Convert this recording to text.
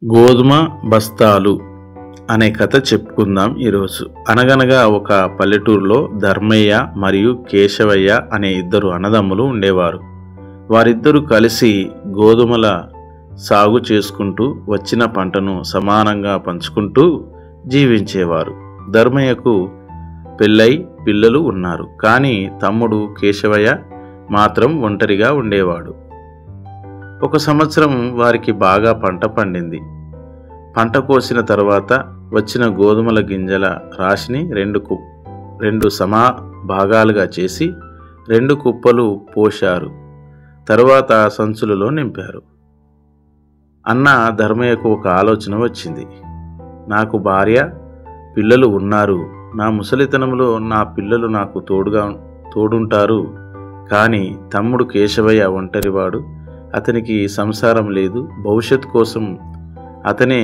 గోధుమ బస్తాలు అనే కథ చెప్పుకుందాం ఈరోజు. అనగనగా ఒక పల్లెటూరులో ధర్మయ్య మరియు కేశవయ్య అనే ఇద్దరు అన్నదమ్ములు ఉండేవారు. వారిద్దరూ కలిసి గోధుమల సాగు చేసుకుంటూ వచ్చిన పంటను సమానంగా పంచుకుంటూ జీవించేవారు. ధర్మయ్యకు పెళ్ళై పిల్లలు ఉన్నారు. కానీ తమ్ముడు కేశవయ్య మాత్రం ఒంటరిగా ఉండేవాడు. ఒక సంవత్సరం వారికి బాగా పంట పండింది. పంట కోసిన తర్వాత వచ్చిన గోధుమల గింజల రాశిని రెండు సమా భాగాలుగా చేసి 2 కుప్పలు పోశారు. తరువాత సంచులలో నింపారు. అన్న ధర్మయ్యకు ఒక ఆలోచన వచ్చింది. నాకు భార్య పిల్లలు ఉన్నారు. నా ముసలితనంలో నా పిల్లలు నాకు తోడుంటారు. కానీ తమ్ముడు కేశవయ్య ఒంటరివాడు. అతనికి సంసారం లేదు. భవిష్యత్తు కోసం అతనే